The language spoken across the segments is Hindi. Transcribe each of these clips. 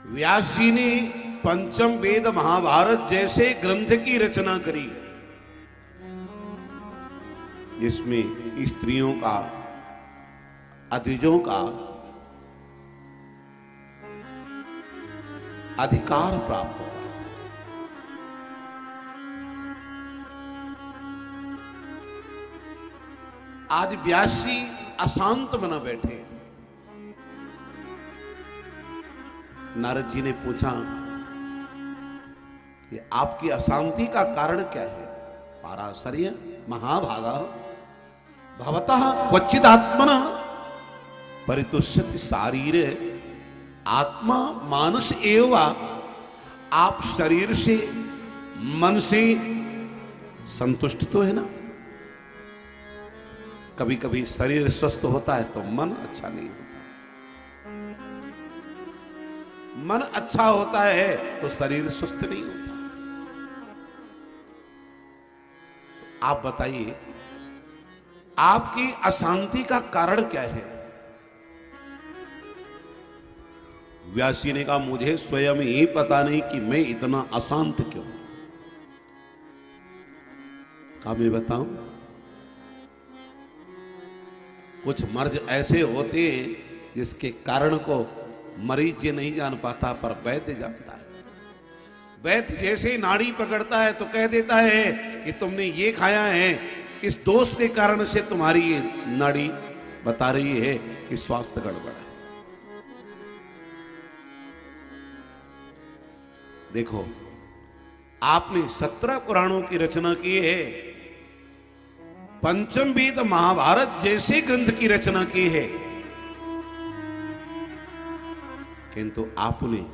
व्यास जी ने पंचम वेद महाभारत जैसे ग्रंथ की रचना करी, जिसमें स्त्रियों का, अतिजों का अधिकार प्राप्त होगा। आज व्यास जी अशांत बना बैठे। नारद जी ने पूछा कि आपकी अशांति का कारण क्या है? पाराशर्य महाभागा भवतः क्वचिदात्मनः परितुष्यति शारीर आत्मा मानस एवं। आप शरीर से, मन से संतुष्ट तो है ना? कभी कभी शरीर स्वस्थ होता है तो मन अच्छा नहीं होता, मन अच्छा होता है तो शरीर स्वस्थ नहीं होता। आप बताइए, आपकी अशांति का कारण क्या है? व्यास जी ने कहा, मुझे स्वयं ही पता नहीं कि मैं इतना अशांत क्यों। कहा मैं बताऊं? कुछ मर्ज ऐसे होते हैं जिसके कारण को मरीज ये नहीं जान पाता, पर वैद्य जानता है। वैद्य जैसे नाड़ी पकड़ता है तो कह देता है कि तुमने ये खाया है, इस दोष के कारण से तुम्हारी ये नाड़ी बता रही है कि स्वास्थ्य गड़बड़ है। देखो, आपने 17 पुराणों की रचना की है, पंचम वेद महाभारत जैसे ग्रंथ की रचना की है, किंतु आपने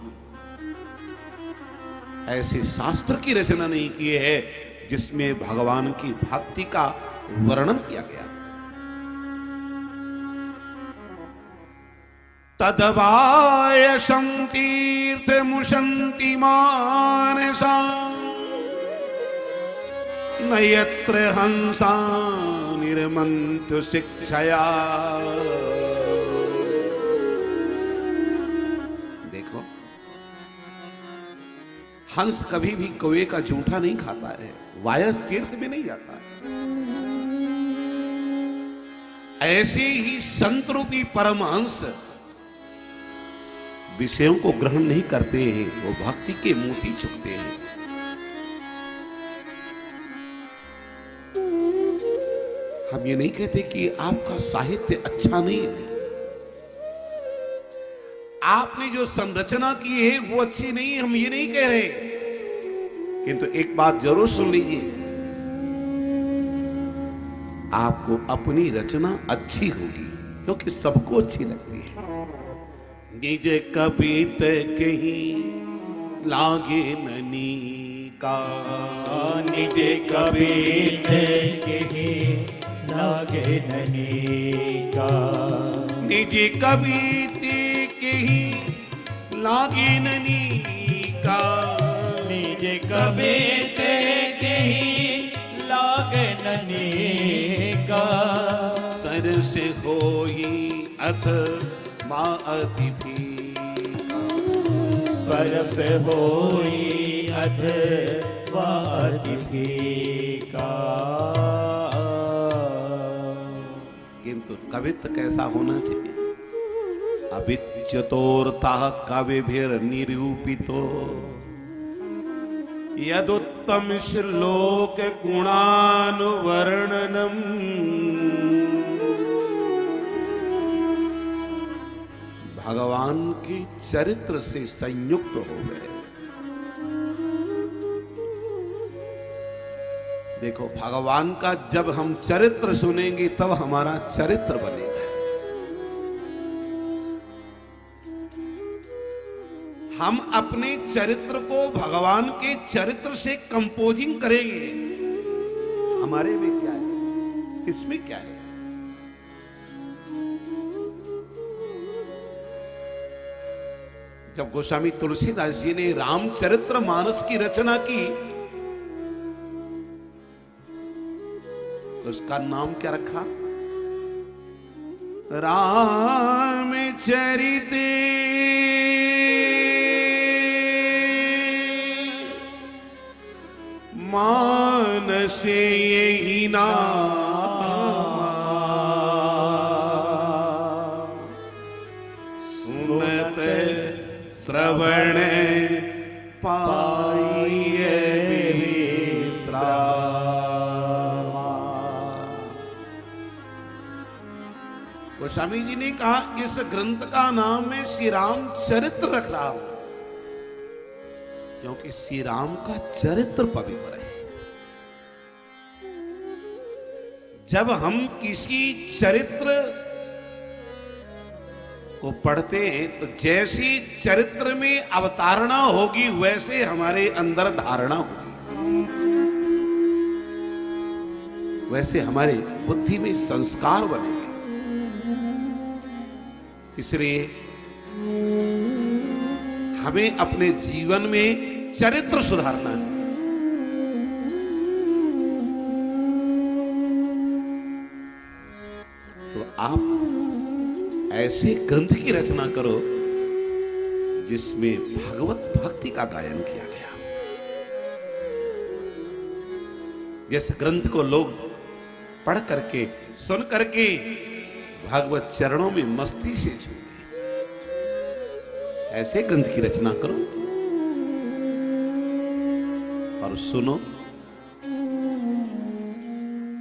ऐसे शास्त्र की रचना नहीं की है जिसमें भगवान की भक्ति का वर्णन किया गया। तदवायसं तीर्थमुशन्ति मानसा न यत्र हंसा निर्मन्तु शिक्षया। देखो, हंस कभी भी कौवे का जूठा नहीं खाता है, वायस तीर्थ में नहीं जाता है। ऐसे ही संत रूपी परमहंस विषयों को ग्रहण नहीं करते हैं, वो भक्ति के मोती चुभते हैं। हम ये नहीं कहते कि आपका साहित्य अच्छा नहीं है, आपने जो संरचना की है वो अच्छी नहीं है, हम ये नहीं कह रहे, किंतु एक बात जरूर सुन लीजिए, आपको अपनी रचना अच्छी होगी क्योंकि सबको अच्छी लगती है। निज कवित कहीं लागे ननी का, निज कवित कहीं लागे ननी का, निज कवित कहीं लागे ननी का, निज कवित कहीं लागे ननी का। सर से होई अथ माँ अति फीका, बर्फ होई अथवा अति फीका। किंतु कवित्व कैसा होना चाहिए? अविच्युतोर्था कविभिर निरूपितो यदुत्तम श्लोक गुणानुवर्णनम। भगवान के चरित्र से संयुक्त हो गए। देखो, भगवान का जब हम चरित्र सुनेंगे तब हमारा चरित्र बनेगा। हम अपने चरित्र को भगवान के चरित्र से कंपोजिंग करेंगे। हमारे में क्या है, इसमें क्या है? जब गोस्वामी तुलसीदास जी ने रामचरित्र मानस की रचना की तो उसका नाम क्या रखा? रामचरित से यही नाम सुनत श्रवण पाइए विश्राम। गोस्वामी जी ने कहा इस ग्रंथ का नाम मैं श्री राम चरित्र रख रहा हूं, क्योंकि श्री राम का चरित्र पवित्र है। जब हम किसी चरित्र को पढ़ते हैं तो जैसी चरित्र में अवतारणा होगी वैसे हमारे अंदर धारणा होगी, वैसे हमारे बुद्धि में संस्कार बनेंगे। इसलिए हमें अपने जीवन में चरित्र सुधारना है। तो आप ऐसे ग्रंथ की रचना करो जिसमें भगवत भक्ति का गायन किया गया। जिस ग्रंथ को लोग पढ़ करके सुन करके भगवत चरणों में मस्ती से झूमे, ऐसे ग्रंथ की रचना करो और सुनो।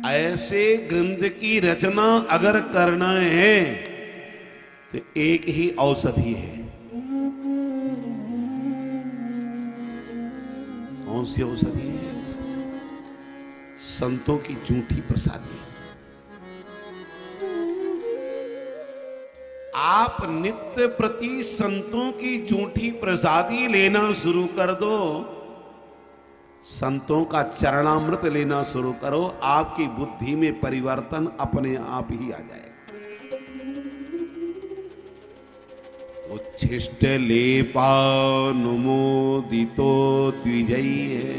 ऐसे ग्रंथ की रचना अगर करना है तो एक ही औषधि है। कौन सी औषधि है? संतों की झूठी प्रसादी। आप नित्य प्रति संतों की झूठी प्रसादी लेना शुरू कर दो, संतों का चरणामृत लेना शुरू करो, आपकी बुद्धि में परिवर्तन अपने आप ही आ जाएगा। उच्छिष्ट लेपानुमोदितो द्विजयी है।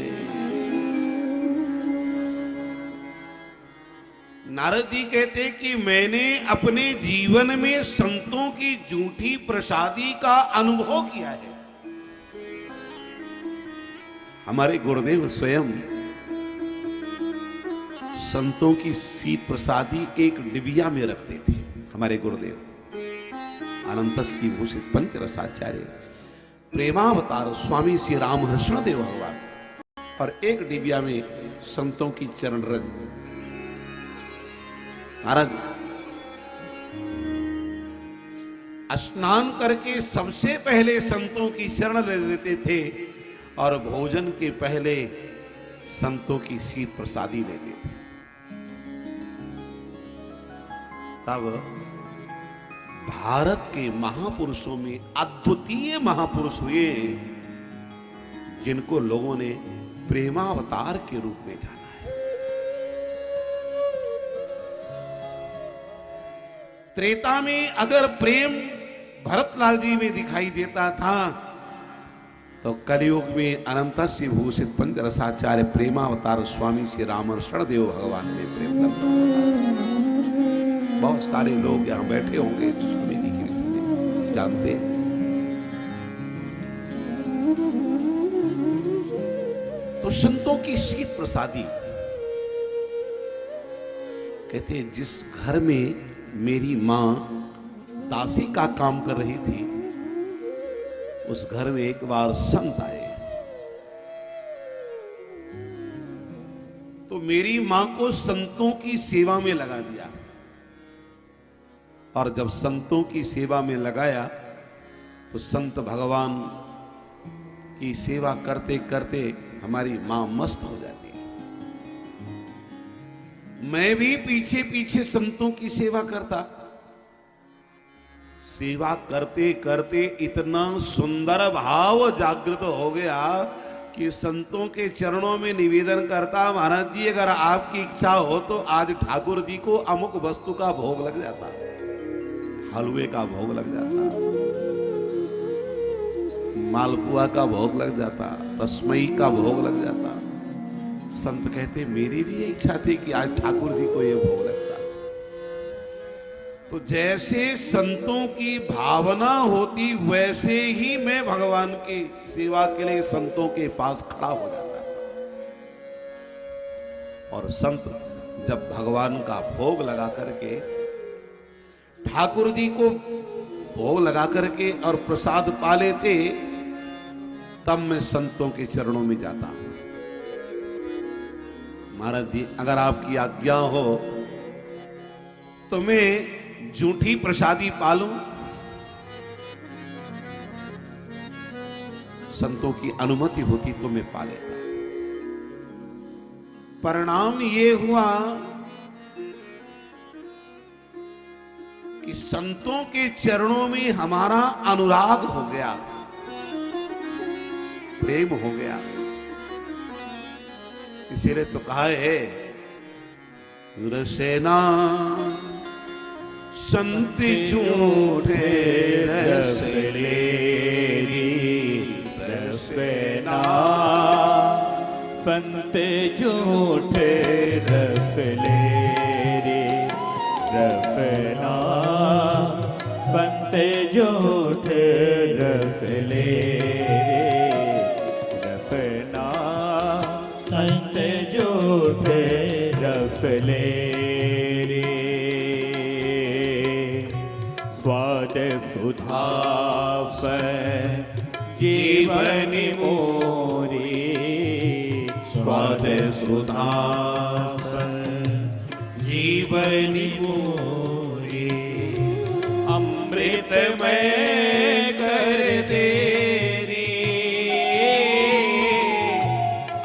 नारद जी कहते कि मैंने अपने जीवन में संतों की झूठी प्रसादी का अनुभव किया है। हमारे गुरुदेव स्वयं संतों की शीत प्रसादी एक डिबिया में रखते थे। हमारे गुरुदेव अनंत श्री भूषित पंच रसाचार्य प्रेमावतार स्वामी श्री रामकृष्ण देव भगवान, और एक डिबिया में संतों की चरण रज। महाराज स्नान करके सबसे पहले संतों की चरण रज देते थे और भोजन के पहले संतों की शीत प्रसादी लेते थे। तब भारत के महापुरुषों में अद्वितीय महापुरुष हुए जिनको लोगों ने प्रेमावतार के रूप में जाना है। त्रेता में अगर प्रेम भरतलाल जी में दिखाई देता था तो कलयुग में अनंत से भूषित पंच रसाचार्य प्रेमावतार स्वामी श्री रामकृष्ण देव भगवान में प्रेम दर्शन होता। बहुत सारे लोग यहां बैठे होंगे स्वामी जी के विषय में जानते हैं। तो संतों की शीत प्रसादी कहते हैं, जिस घर में मेरी मां दासी का काम कर रही थी उस घर में एक बार संत आए तो मेरी मां को संतों की सेवा में लगा दिया, और जब संतों की सेवा में लगाया तो संत भगवान की सेवा करते करते हमारी मां मस्त हो जाती है। मैं भी पीछे पीछे संतों की सेवा करता। सेवा करते करते इतना सुंदर भाव जागृत हो गया कि संतों के चरणों में निवेदन करता, महाराज जी अगर आपकी इच्छा हो तो आज ठाकुर जी को अमुक वस्तु का भोग लग जाता, हलवे का भोग लग जाता, मालपुआ का भोग लग जाता, तस्मई का भोग लग जाता। संत कहते मेरी भी इच्छा थी कि आज ठाकुर जी को यह भोग लगता। तो जैसे संतों की भावना होती वैसे ही मैं भगवान की सेवा के लिए संतों के पास खड़ा हो जाता। और संत जब भगवान का भोग लगा करके, ठाकुर जी को भोग लगा करके और प्रसाद पा लेते, तब मैं संतों के चरणों में जाता हूं। महाराज जी, अगर आपकी आज्ञा हो तो मैं झूठी प्रसादी पालूं? संतों की अनुमति होती तो मैं पा लेता। परिणाम ये हुआ कि संतों के चरणों में हमारा अनुराग हो गया, प्रेम हो गया। इसीलिए तो कहा है, रसेना संत झूठे रस लेरी, रसेना संत झूठे रस लेरी, रसेना संत झूठे रस लेरी, रसेना संत झूठे रस लेरी। स्वाद सुधा जीवन मोरी, स्वाद सुधा जीवन मोरी, अमृत में कर देरी,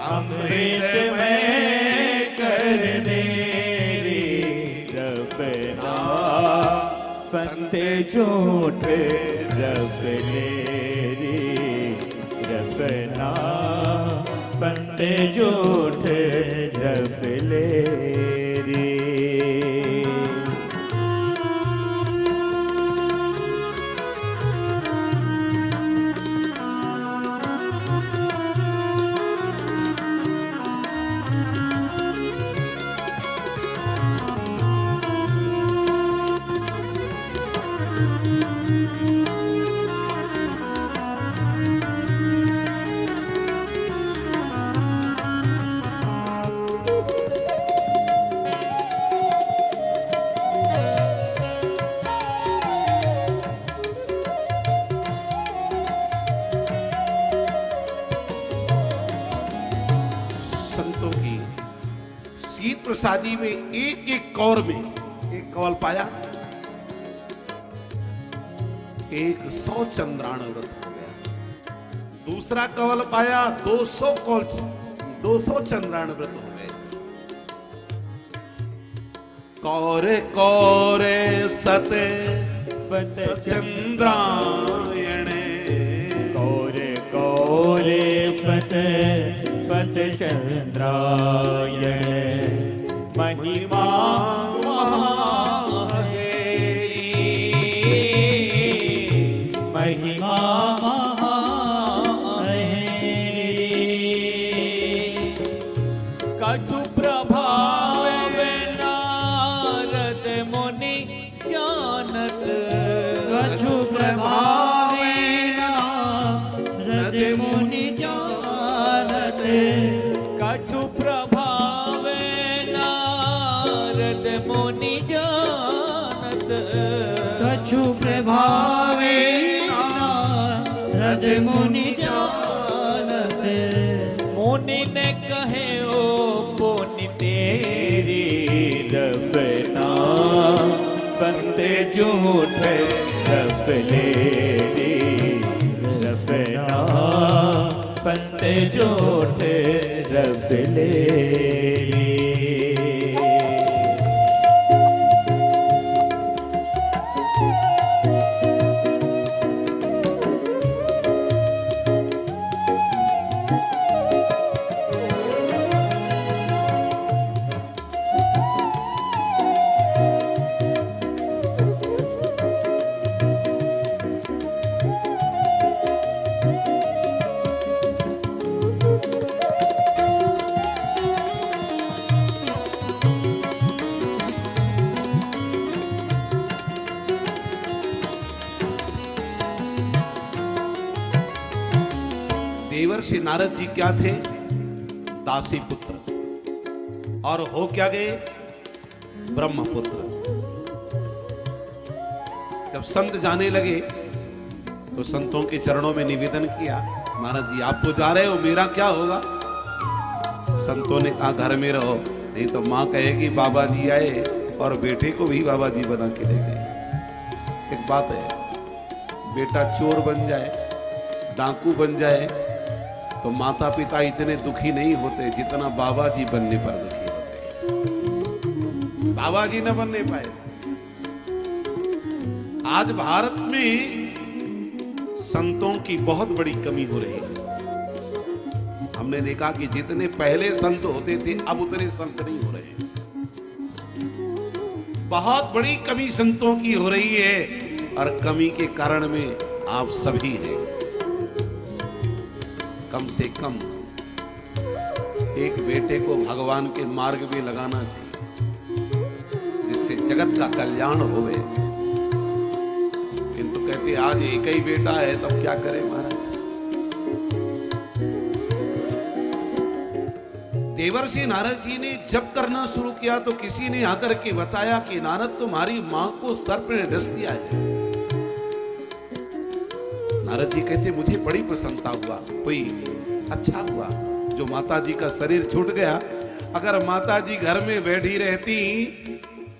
अमृत में कर देरी, रफना संत झूठे रस लेरी, रफना संत झूठे रस लेरी। प्रसादी में एक एक कौर में एक कौल पाया, 100 चंद्राण व्रत हो गया। दूसरा कवल पाया, 200 कौल, 200 चंद्राण व्रत हो गए। कौरे कौरे सत चंद्रायण, कौरे कौरे फत चंद्रायण, महिमा महाहेरी, महिमा महाहेरी। कछु प्रभाव नारद मुनि जानत, कछु प्रभाव नारद मुनि जानत, कछु प्रभाव नारद मुनि जानत, कछु प्रभाव नारद मुनि जानत। मुनि ने कहे ओ पुनि तेरी, रफना संत झूठे रस लेरी, रफना संत झूठे रस लेरी। देवर्षि नारद जी क्या थे? दासी पुत्र। और हो क्या गए? ब्रह्मपुत्र। जब संत जाने लगे तो संतों के चरणों में निवेदन किया, महाराज जी आप तो जा रहे हो, मेरा क्या होगा? संतों ने कहा घर में रहो, नहीं तो मां कहेगी बाबा जी आए, और बेटे को भी बाबा जी बना के ले गए। एक बात है, बेटा चोर बन जाए, डाकू बन जाए, तो माता पिता इतने दुखी नहीं होते जितना बाबा जी बनने पर दुखी होते। बाबा जी न बनने पाए। आज भारत में संतों की बहुत बड़ी कमी हो रही है। हमने देखा कि जितने पहले संत होते थे अब उतने संत नहीं हो रहे। बहुत बड़ी कमी संतों की हो रही है, और कमी के कारण में आप सभी हैं। कम से कम एक बेटे को भगवान के मार्ग में लगाना चाहिए, जिससे जगत का कल्याण होवे। किंतु कहते आज एक ही बेटा है, तब क्या करें महाराज? देवर्षि नारद जी ने जब करना शुरू किया तो किसी ने आकर के बताया कि नारद तुम्हारी मां को सर्प ने डस दिया है। नारद जी कहते मुझे बड़ी प्रसन्नता हुआ, कोई अच्छा हुआ जो माता जी का शरीर छूट गया। अगर माता जी घर में बैठी रहती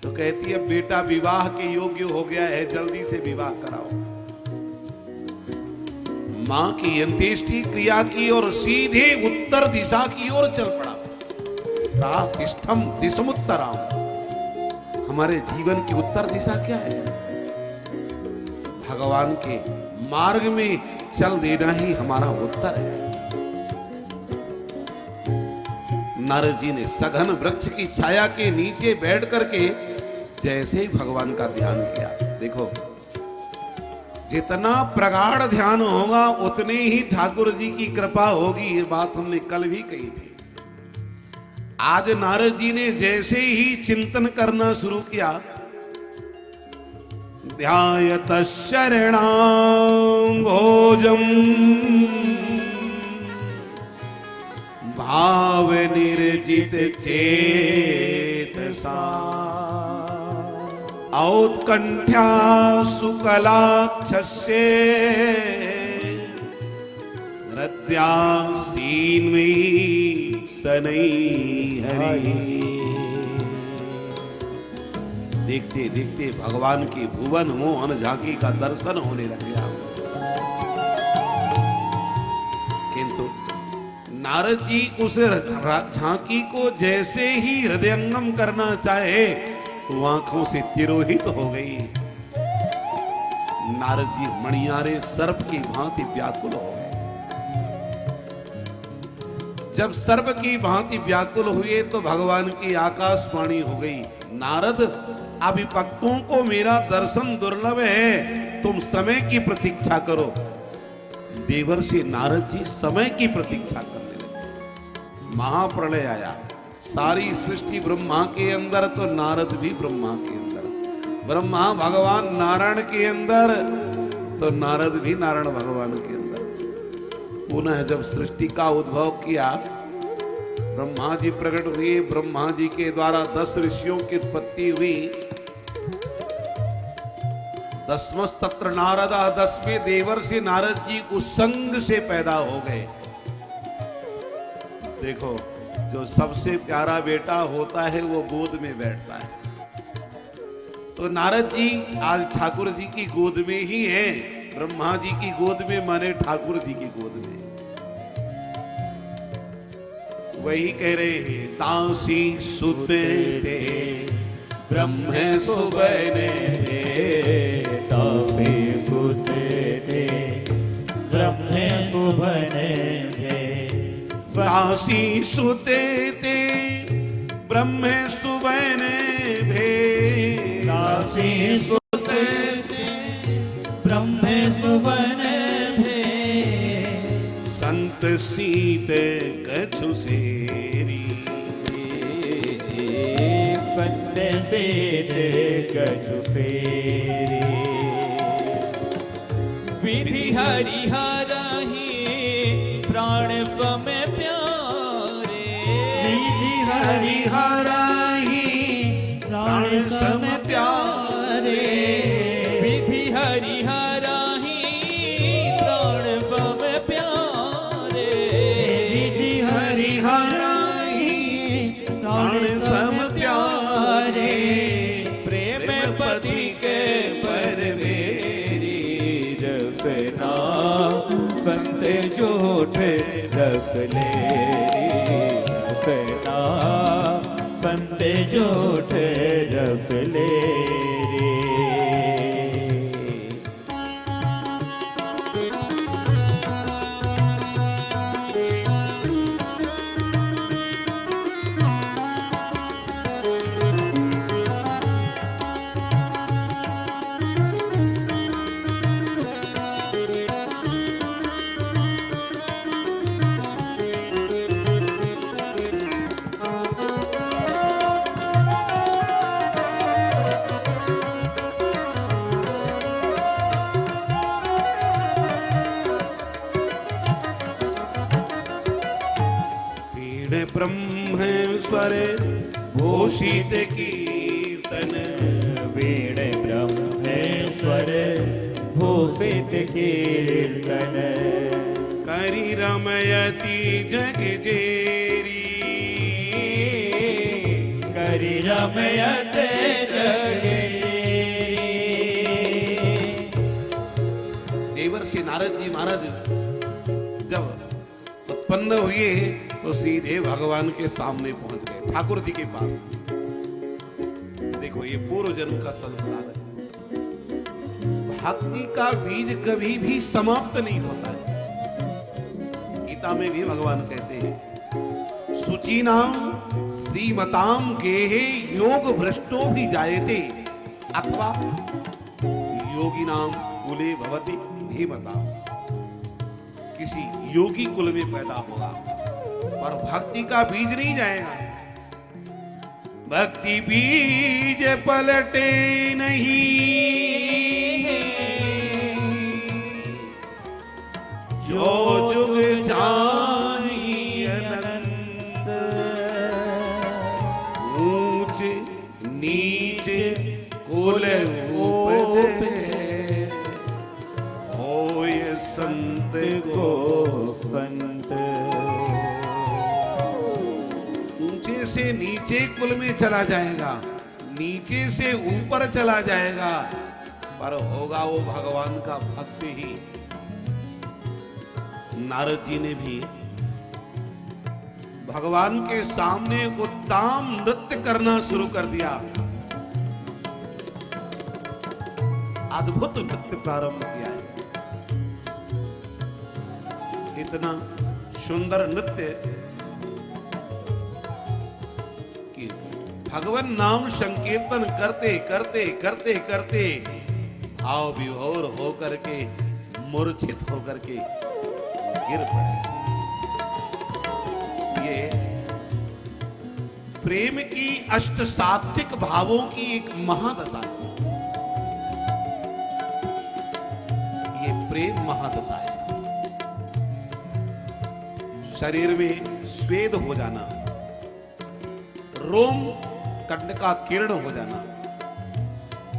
तो कहती है बेटा विवाह के योग्य हो गया है, जल्दी से विवाह कराओ। मां की अंत्येष्टि क्रिया की और सीधे उत्तर दिशा की ओर चल पड़ा। तिष्ठम दिशमुत्तराम। हमारे जीवन की उत्तर दिशा क्या है? भगवान के मार्ग में चल देना ही हमारा उत्तर है। नारद जी ने सघन वृक्ष की छाया के नीचे बैठ करके जैसे ही भगवान का ध्यान किया, देखो जितना प्रगाढ़ ध्यान होगा उतने ही ठाकुर जी की कृपा होगी। ये बात हमने कल भी कही थी। आज नारद जी ने जैसे ही चिंतन करना शुरू किया, ध्यायत शरणां भोजम भाव निर्जित चेतसा औत्कंठ्या सुकलाक्षस्य हृदयासीन्वी सनई हरि। देखते देखते भगवान की भुवन मोहन झांकी का दर्शन होने लग गया। किंतु नारद जी उस झांकी को जैसे ही हृदयंगम करना चाहे तो आंखों से तिरोहित हो गई। नारद जी मणियारे सर्प की भांति व्याकुल हो गए। जब सर्प की भांति व्याकुल हुए तो भगवान की आकाशवाणी हो गई, नारद अभिभक्तों को मेरा दर्शन दुर्लभ है, तुम समय की प्रतीक्षा करो। देवर्षि नारद जी समय की प्रतीक्षा करने लगे। महाप्रलय आया, सारी सृष्टि ब्रह्मा के अंदर तो नारद भी ब्रह्मा के अंदर, ब्रह्मा भगवान नारायण के अंदर तो नारद भी नारायण भगवान के अंदर। पुनः जब सृष्टि का उद्भव किया, ब्रह्मा जी प्रकट हुए, ब्रह्मा जी के द्वारा 10 ऋषियों की उत्पत्ति हुई। 10 नारद 10वें देवर्षि नारद जी उस संग से पैदा हो गए। देखो जो सबसे प्यारा बेटा होता है वो गोद में बैठता है, तो नारद जी आज ठाकुर जी की गोद में ही हैं। ब्रह्मा जी की गोद में माने ठाकुर जी की गोद में। वही कह रहे हैं, तासी सुते थे ब्रह्म सुबने थे, तासी सुते थे ब्रह्म सुबने थे, तासी सुते थे ब्रह्म सुबने भे, तासी सुते थे ब्रह्म सुबने भे, संत सीते कछु सेरी, संत सीते कछु सेरी, विधि हरिहरहि प्राण में प्यारे, विधि हरिहर संत झूठे रस ले सना संत झूठे रस ले रे। ब्रह्मेश्वर भूषित कीर्तन वीण ब्रह्मेश्वर भूषित कीर्तन करि रमयति जग जेरी करि रमयत जग जेरी। देवर्षि नारद जी महाराज जब उत्पन्न हुए तो सीधे भगवान के सामने पहुंच गए, ठाकुर जी के पास। देखो ये पूर्व जन्म का संस्कार है। भक्ति का बीज कभी भी समाप्त नहीं होता है। गीता में भी भगवान कहते हैं सुचीनाम श्रीमताम गेहे योग भ्रष्टो भी जायते अथवा योगिनाम कुले भवति धीमताम। किसी योगी कुल में पैदा होगा पर भक्ति का बीज नहीं जाएगा। भक्ति बीज पलटे नहीं जो जुग जानी अनंत। ऊंच नीचे कुल उपजे होय संत को संत। ऊंचे से नीचे कुल में चला जाएगा, नीचे से ऊपर चला जाएगा, पर होगा वो भगवान का भक्त ही। नारद जी ने भी भगवान के सामने उत्तम नृत्य करना शुरू कर दिया। अद्भुत नृत्य प्रारंभ किया है। इतना सुंदर नृत्य कि भगवान नाम संकीर्तन करते करते करते करते भाव विभोर होकर के मूर्छित होकर के गिर पड़े। ये प्रेम की अष्ट सात्विक भावों की एक महादशा है। ये प्रेम महादशा है। शरीर में स्वेद हो जाना, रोम कंड का किरण हो जाना,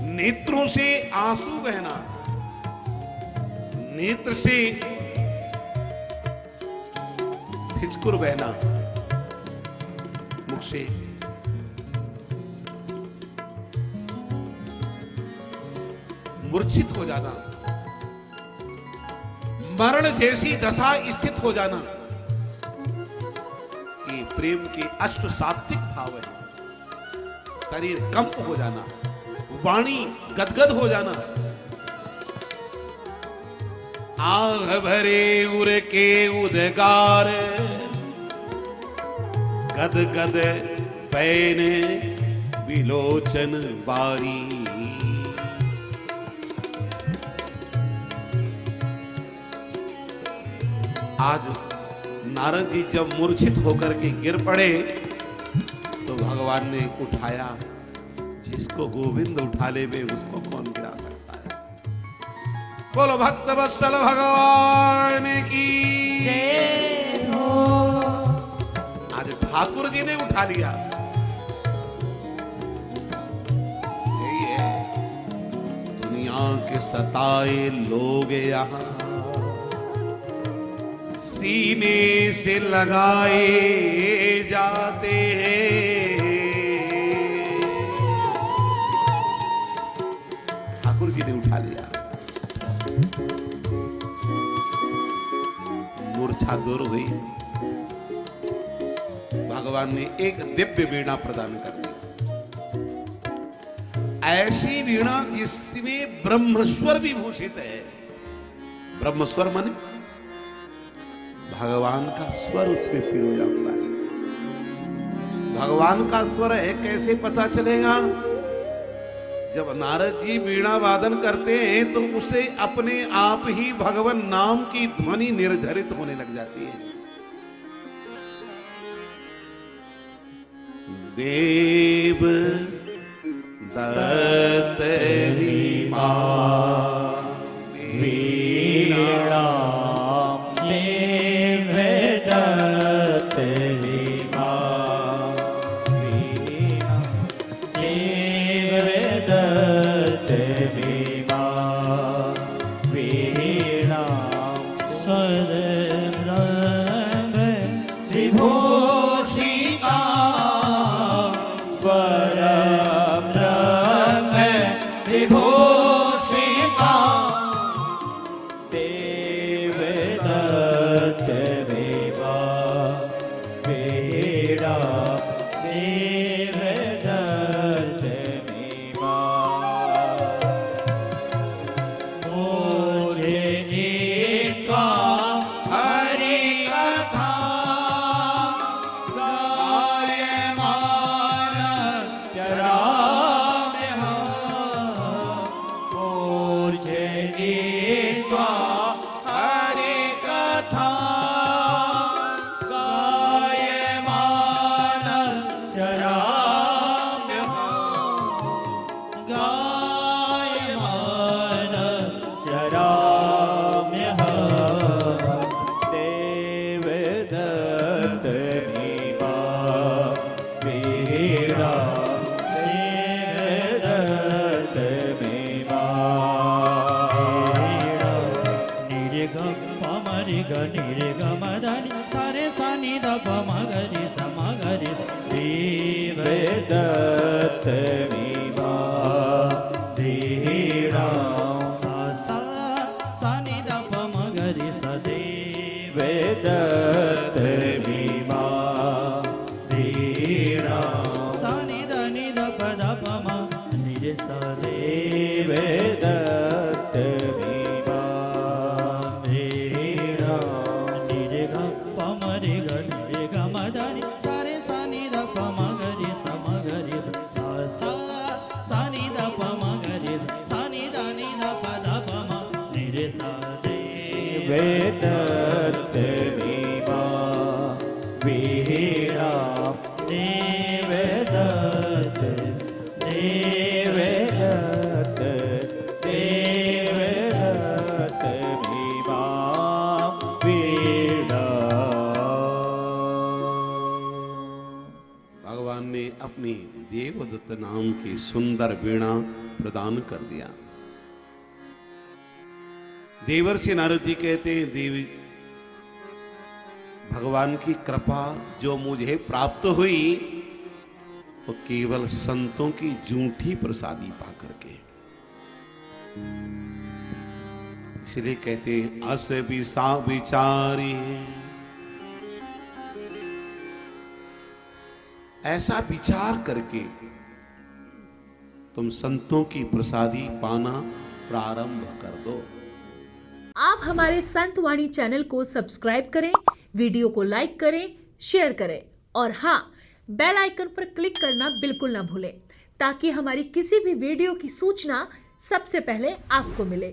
नेत्रों से आंसू बहना, नेत्र से फिचकुर बहना, मुख से मूर्छित हो जाना, मरण जैसी दशा स्थित हो जाना, ये प्रेम के अष्ट सात्विक भाव है। शरीर कंप हो जाना, वाणी गदगद हो जाना, आंख भरे उर के उदगार, गदगद पैन विलोचन बारी। आज नारद जी जब मूर्छित होकर के गिर पड़े तो भगवान ने उठाया। जिसको गोविंद उठा ले वे उसको कौन गिरा सकता है। बोलो भक्त वत्सल भगवान की जय हो। आज ठाकुर जी ने उठा लिया। यही है दुनिया के सताए लोग यहाँ सीने से लगाए जाते हैं। ठाकुर जी ने उठा लिया। इच्छा दूर हुई, भगवान ने एक दिव्य वीणा प्रदान कर दी। ऐसी वीणा जिसमें ब्रह्मस्वर विभूषित है। ब्रह्मस्वर माने भगवान का स्वर उसमें पिरो जाता है। भगवान का स्वर है, कैसे पता चलेगा? जब नारद जी वीणा वादन करते हैं तो उसे अपने आप ही भगवान नाम की ध्वनि निर्धारित होने लग जाती है। देव दत्त वीणा देव दत्त वीणा देव दत्त वीणा वीणा सदब्रह्म विभूषिता परब्रह्म विभूषिता देवदत्त वीणा वीणा देवदत्त वीणा मुझे एका हरि कथा गायमान चराम्य मुझे एका हरि कथा गायमान चराम्य गायमान चराम्य देवदत्त वीणा वीणा देवदत्त वीणा निरगमधनि सारे सानि द पमगरि समगरि देवदत्त वीणा वीणा सा सा सानि द पमगरि स देवदत्त वीणा वीणा सानि द नि द प द प म नि रे स देवदत्त वीणा वीणा नि रे ग प म रे ग नि रे ग म ध नि सा रे सा नि द प म ग रि स म ग रि सा सा सा नि द प म ग रि सा नि द नि द प द प म नि रे सा देवदत्त वीणा वीणा देवदत्त देवदत्त देवदत्त वीणा वीणा। भगवान ने अपनी देवदत्त नाम की सुंदर वीणा प्रदान कर दिया। देवर्षि नारद जी कहते हैं, देवी भगवान की कृपा जो मुझे प्राप्त हुई वो केवल संतों की झूठी प्रसादी पा करके। इसलिए कहते हैं अस विचारी, ऐसा विचार करके तुम संतों की प्रसादी पाना प्रारंभ कर दो। आप हमारे संत वाणी चैनल को सब्सक्राइब करें, वीडियो को लाइक करें, शेयर करें और हाँ, बेल आइकन पर क्लिक करना बिल्कुल ना भूलें ताकि हमारी किसी भी वीडियो की सूचना सबसे पहले आपको मिले।